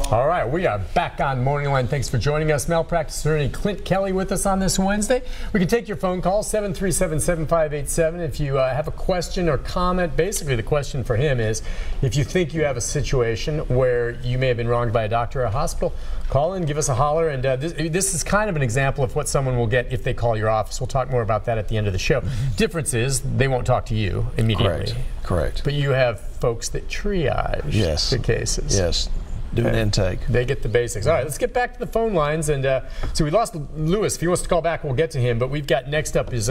All right, we are back on Morning Line. Thanks for joining us. Malpractice attorney Clint Kelly with us on this Wednesday. We can take your phone call, 737-7587. If you have a question or comment, basically the question for him is, if you think you have a situation where you may have been wronged by a doctor or a hospital, call in, give us a holler. And this is kind of an example of what someone will get if they call your office. We'll talk more about that at the end of the show. Difference is they won't talk to you immediately. Correct. But you have folks that triage the cases. Yes. Do an intake. They get the basics. All right, let's get back to the phone lines. And so we lost Lewis. If he wants to call back, we'll get to him. But we've got next up is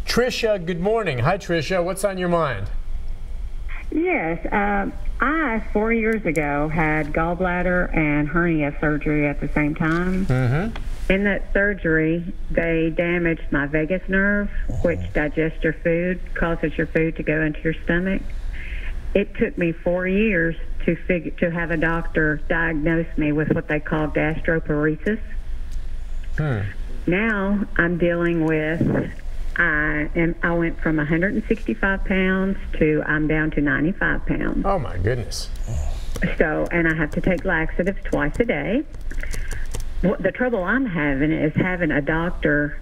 Tricia. Good morning. Hi, Tricia. What's on your mind? Yes. I, 4 years ago, had gallbladder and hernia surgery at the same time. Mm-hmm. In that surgery, they damaged my vagus nerve, which digests your food, causes your food to go into your stomach. It took me 4 years to have a doctor diagnose me with what they call gastroparesis. Now I'm dealing with, I went from 165 pounds to I'm down to 95 pounds. Oh my goodness. So, and I have to take laxatives twice a day. The trouble I'm having is having a doctor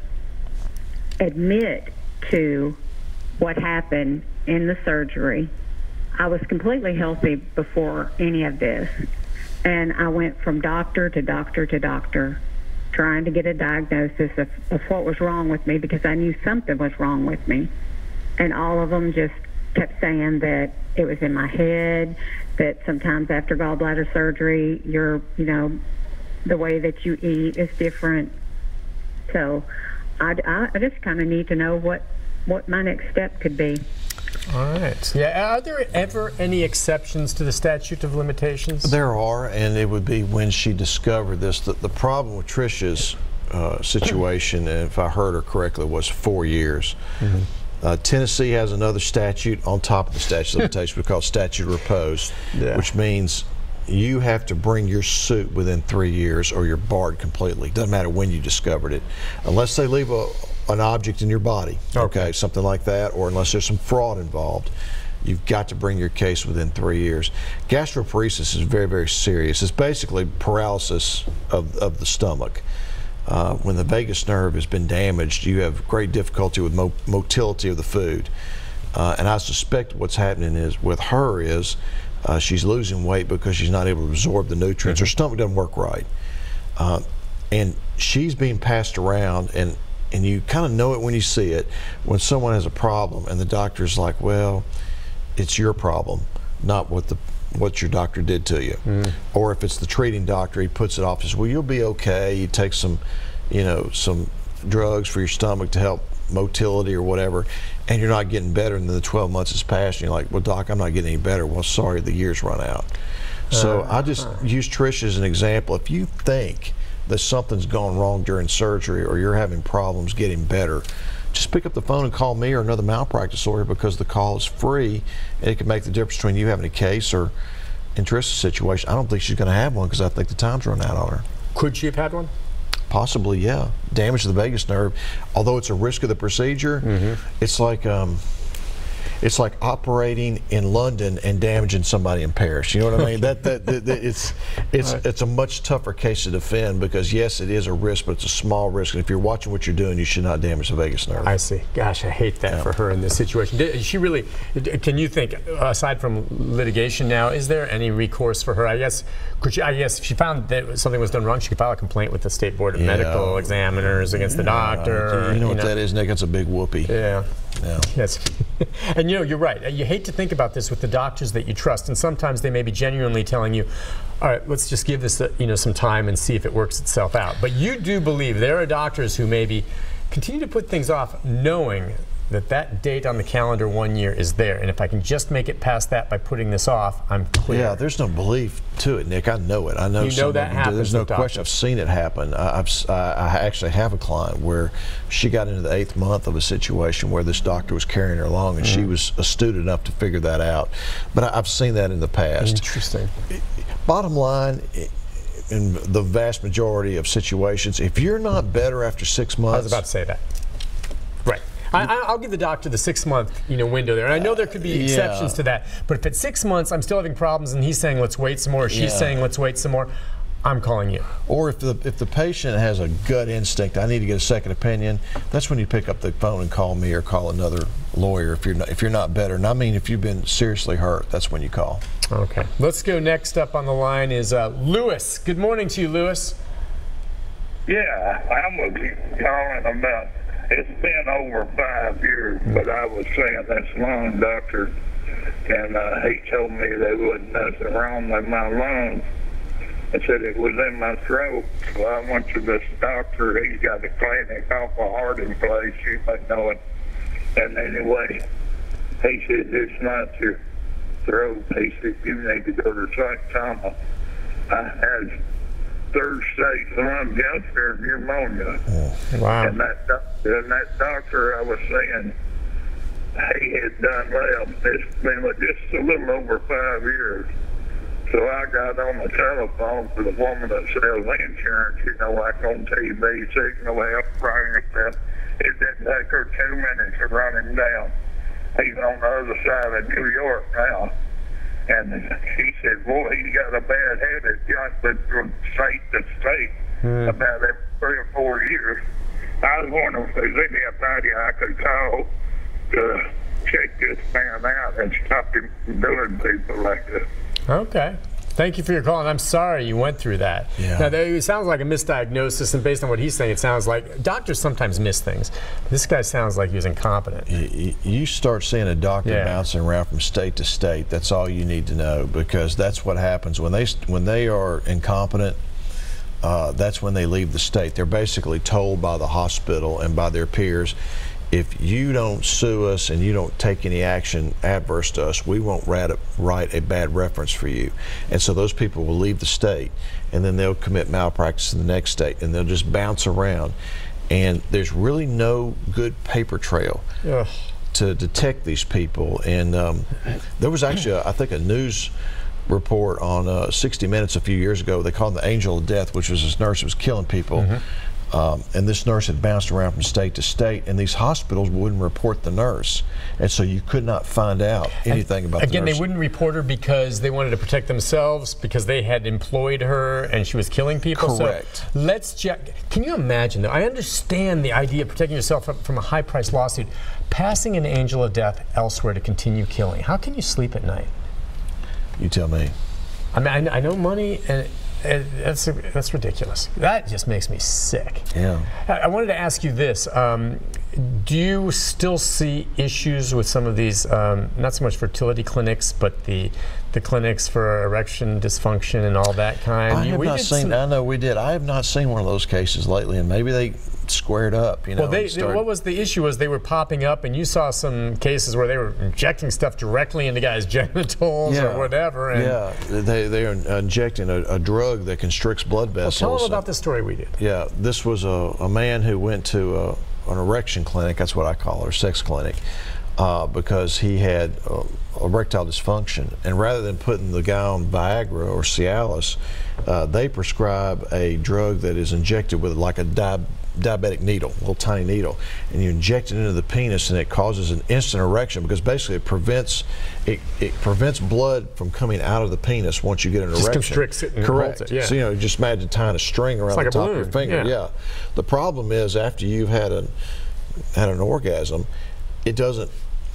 admit to what happened in the surgery. I was completely healthy before any of this, and I went from doctor to doctor to doctor trying to get a diagnosis of what was wrong with me, because I knew something was wrong with me. And all of them just kept saying that it was in my head, that sometimes after gallbladder surgery, the way that you eat is different. So I just kind of need to know what my next step could be. All right. Yeah. Are there ever any exceptions to the statute of limitations? There are, and it would be when she discovered this. The problem with Tricia's situation, and if I heard her correctly, was 4 years. Mm-hmm. Tennessee has another statute on top of the statute of limitations we call statute of repose, which means you have to bring your suit within 3 years or you're barred completely. Doesn't matter when you discovered it, unless they leave an object in your body, okay, something like that, or unless there's some fraud involved. You've got to bring your case within 3 years. Gastroparesis is very, very serious. It's basically paralysis of the stomach. When the vagus nerve has been damaged, you have great difficulty with motility of the food. And I suspect what's happening is with her is she's losing weight because she's not able to absorb the nutrients. Her stomach doesn't work right. And she's being passed around, and you kind of know it when you see it, when someone has a problem and the doctor's like, well, it's your problem, not what your doctor did to you. Or if it's the treating doctor, he puts it off, says, well, you'll be okay. You take some drugs for your stomach to help motility or whatever, and you're not getting better, and then the 12 months has passed, and you're like, well, doc, I'm not getting any better. Well, sorry, the year's run out. So I just use Tricia as an example. If you think that something's gone wrong during surgery or you're having problems getting better, just pick up the phone and call me or another malpractice lawyer, because the call is free and it can make the difference between you having a case or in Tricia's situation. I don't think she's going to have one because I think the time's run out on her. Could she have had one? Possibly, yeah. Damage to the vagus nerve. Although it's a risk of the procedure, it's like operating in London and damaging somebody in Paris. You know what I mean? It's a much tougher case to defend, because yes, it is a risk, but it's a small risk. And if you're watching what you're doing, you should not damage the vagus nerve. I see. Gosh, I hate that for her in this situation. She really, can you think, aside from litigation now, is there any recourse for her? I guess if she found that something was done wrong, she could file a complaint with the State Board of Medical Examiners against the doctor. You know what that is, Nick? It's a big whoopee. Yeah. Yes. And you're right. You hate to think about this with the doctors that you trust, and sometimes they may be genuinely telling you, all right, let's just give this some time and see if it works itself out. But you do believe there are doctors who maybe continue to put things off, knowing that date on the calendar 1 year is there, and if I can just make it past that by putting this off, I'm clear. Yeah, there's no belief to it, Nick. I know it. I know. You know that happens. There's no question. I've seen it happen. I actually have a client where she got into the 8th month of a situation where this doctor was carrying her along, and she was astute enough to figure that out. But I've seen that in the past. Interesting. Bottom line, in the vast majority of situations, if you're not better after 6 months, I was about to say that. Right. I'll give the doctor the 6-month window there, and I know there could be exceptions to that. But if at 6 months I'm still having problems, and he's saying let's wait some more, or she's saying let's wait some more, I'm calling you. Or if the patient has a gut instinct, I need to get a second opinion, that's when you pick up the phone and call me or call another lawyer if you're not better. And I mean, if you've been seriously hurt, that's when you call. Okay. Let's go next up on the line is Lewis. Good morning to you, Lewis. Yeah, I was calling about, it's been over 5 years, but I was saying this lung doctor, and he told me there wasn't nothing wrong with my lungs. I said it was in my throat. So I went to this doctor. He's got a clinic off a Harding place. You may know it. And anyway, he said, it's not your throat. He said, you need to go to St. Thomas. I had third-stage lung cancer and pneumonia. Wow. And that doctor I was saying, he had done well. It's been just a little over 5 years. So I got on the telephone to the woman that sells insurance, like on TV, signal help, praying stuff. It didn't take her 2 minutes to run him down. He's on the other side of New York now. And she said, boy, he's got a bad headache, jumping from state to state about every 3 or 4 years. I was wondering if there's anybody I could call to check this man out and stop him from doing people like this. Okay. Thank you for your call, and I'm sorry you went through that. Yeah. Now, it sounds like a misdiagnosis, and based on what he's saying, it sounds like doctors sometimes miss things. This guy sounds like he was incompetent. You start seeing a doctor bouncing around from state to state, that's all you need to know, because that's what happens when they are incompetent. That's when they leave the state. They're basically told by the hospital and by their peers, if you don't sue us and you don't take any action adverse to us, we won't write a bad reference for you. And so those people will leave the state, and then they'll commit malpractice in the next state, and they'll just bounce around. And there's really no good paper trail to detect these people. And there was actually, I think, a news report on 60 Minutes a few years ago. They called him the Angel of Death, which was this nurse who was killing people. And this nurse had bounced around from state to state, and these hospitals wouldn't report the nurse, and so you could not find out anything about the nurse. Again, they wouldn't report her because they wanted to protect themselves, because they had employed her and she was killing people. Correct. So let's check. Can you imagine, though? I understand the idea of protecting yourself from a high-priced lawsuit, passing an angel of death elsewhere to continue killing. How can you sleep at night? You tell me. I mean, I know money, and that's ridiculous. That just makes me sick. Yeah. I wanted to ask you this. Do you still see issues with some of these, not so much fertility clinics, but the clinics for erection dysfunction and all that kind? I have not seen, I know we did. I have not seen one of those cases lately, and maybe they squared up, Well, what was the issue was they were popping up, and you saw some cases where they were injecting stuff directly into guys' genitals or whatever. And they are injecting a drug that constricts blood vessels. Well, tell them about the story we did. Yeah, this was a man who went to an erection clinic, that's what I call it, or sex clinic, because he had erectile dysfunction. And rather than putting the guy on Viagra or Cialis, they prescribe a drug that is injected with like a diabetic needle, a little tiny needle, and you inject it into the penis, and it causes an instant erection, because basically it prevents blood from coming out of the penis once you get an erection. Just constricts it and Correct. holds it, yeah. So just imagine tying a string around the top of your finger. Yeah. The problem is, after you've had an orgasm, it doesn't,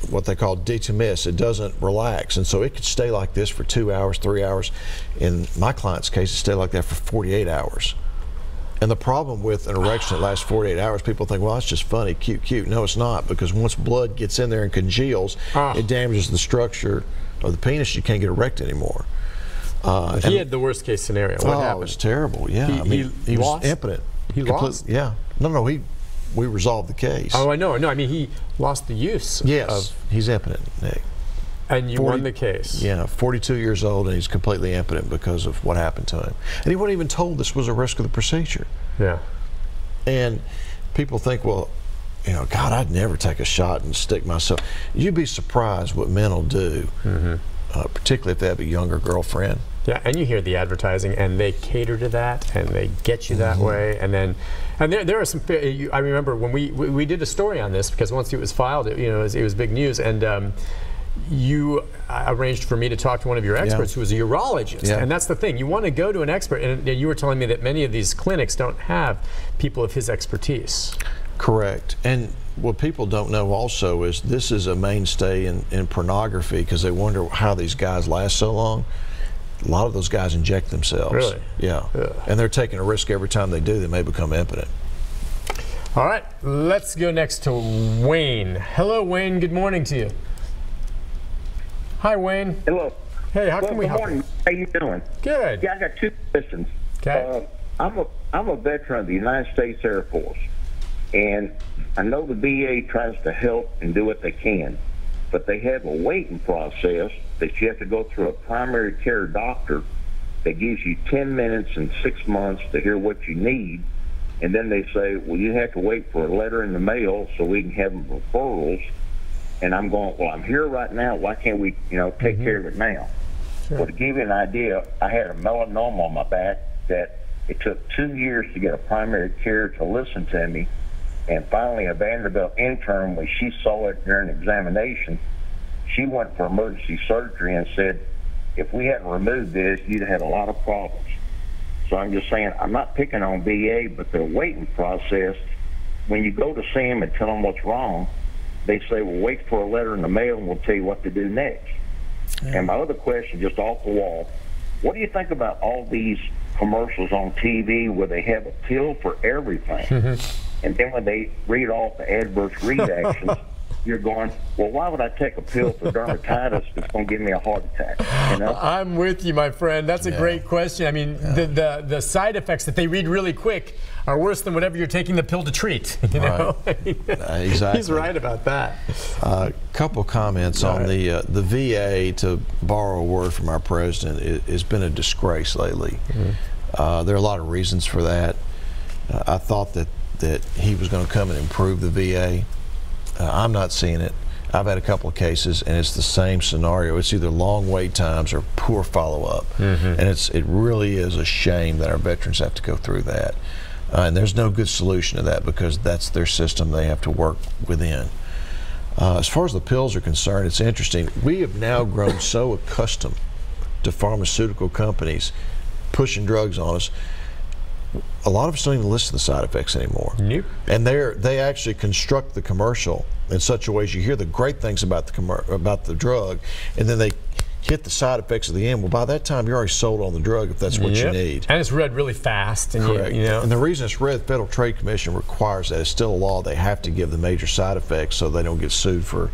what they call detumesce, it doesn't relax, and so it could stay like this for 2 hours, 3 hours. In my client's case, it stayed like that for 48 hours. And the problem with an erection that lasts 48 hours, people think, well, that's just funny, cute. No, it's not, because once blood gets in there and congeals, it damages the structure of the penis. You can't get erect anymore. He had the worst case scenario. What happened? It was terrible. Yeah, he was impotent. He lost? Yeah. No, we resolved the case. Oh, I know. I mean, he lost the use. Yes, he's impotent, Nick. And you won the case. Yeah, 42 years old, and he's completely impotent because of what happened to him. And he wasn't even told this was a risk of the procedure. Yeah. And people think, well, God, I'd never take a shot and stick myself. You'd be surprised what men will do, particularly if they have a younger girlfriend. Yeah, and you hear the advertising, and they cater to that, and they get you that way, and there are some. I remember when we did a story on this, because once it was filed, it was big news, and you arranged for me to talk to one of your experts who was a urologist, and that's the thing. You want to go to an expert, and you were telling me that many of these clinics don't have people of his expertise. Correct. And what people don't know also is this is a mainstay in pornography, because they wonder how these guys last so long. A lot of those guys inject themselves. Really? Yeah. And they're taking a risk every time they do. They may become impotent. All right, let's go next to Wayne. Hello, Wayne. Good morning to you. Hi, Wayne. Hello. Hey, how can we help? Good morning. How you doing? Good. Yeah, I got two questions. Okay. I'm a veteran of the United States Air Force, and I know the VA tries to help and do what they can, but they have a waiting process that you have to go through a primary care doctor that gives you 10 minutes and 6 months to hear what you need, and then they say, well, you have to wait for a letter in the mail so we can have them referrals. And I'm going, well, I'm here right now. Why can't we, take care of it now? Sure. Well, to give you an idea, I had a melanoma on my back that it took 2 years to get a primary care to listen to me. And finally, a Vanderbilt intern, when she saw it during examination, she went for emergency surgery and said, if we hadn't removed this, you'd have had a lot of problems. So I'm just saying, I'm not picking on VA, but their waiting process, when you go to see them and tell them what's wrong, they say, well, wait for a letter in the mail and we'll tell you what to do next. Yeah. And my other question, just off the wall, what do you think about all these commercials on TV where they have a pill for everything? And then when they read off the adverse reactions, you're going, well, why would I take a pill for dermatitis that's going to give me a heart attack? I'm with you, my friend. That's a great question. I mean, the side effects that they read really quick are worse than whatever you're taking the pill to treat. You know? Exactly. He's right about that. A couple comments on the VA, to borrow a word from our president, has been a disgrace lately. There are a lot of reasons for that. I thought that he was going to come and improve the VA. I'm not seeing it. I've had a couple of cases, and it's the same scenario. It's either long wait times or poor follow-up, and it really is a shame that our veterans have to go through that. And there's no good solution to that, because that's their system they have to work within. As far as the pills are concerned, it's interesting. We have now grown so accustomed to pharmaceutical companies pushing drugs on us. A lot of us don't even listen to the side effects anymore. Nope. And they actually construct the commercial in such a way you hear the great things about the drug, and then they hit the side effects at the end. Well, by that time, you're already sold on the drug if that's what you need. And it's read really fast. And correct. And the reason it's read, the Federal Trade Commission requires that. It's still a law. They have to give the major side effects so they don't get sued for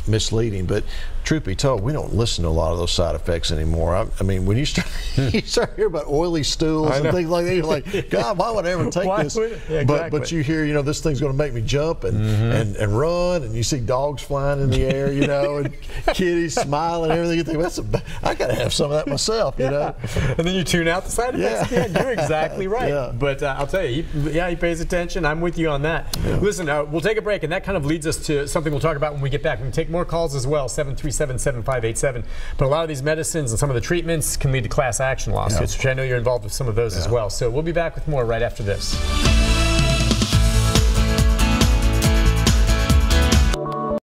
misleading. But truth be told, we don't listen to a lot of those side effects anymore. I mean, when you start hearing about oily stools and things like that, you're like, God, why would I ever take this? But you hear, this thing's going to make me jump and run, and you see dogs flying in the air, and kitties smiling and everything. You think, I got to have some of that myself, And then you tune out the side effects again. You're exactly right. But I'll tell you, he pays attention. I'm with you on that. Listen, we'll take a break, and that kind of leads us to something we'll talk about when we get back. We can take more calls as well, 737-7587. But a lot of these medicines and some of the treatments can lead to class action lawsuits, which I know you're involved with some of those as well. So we'll be back with more right after this.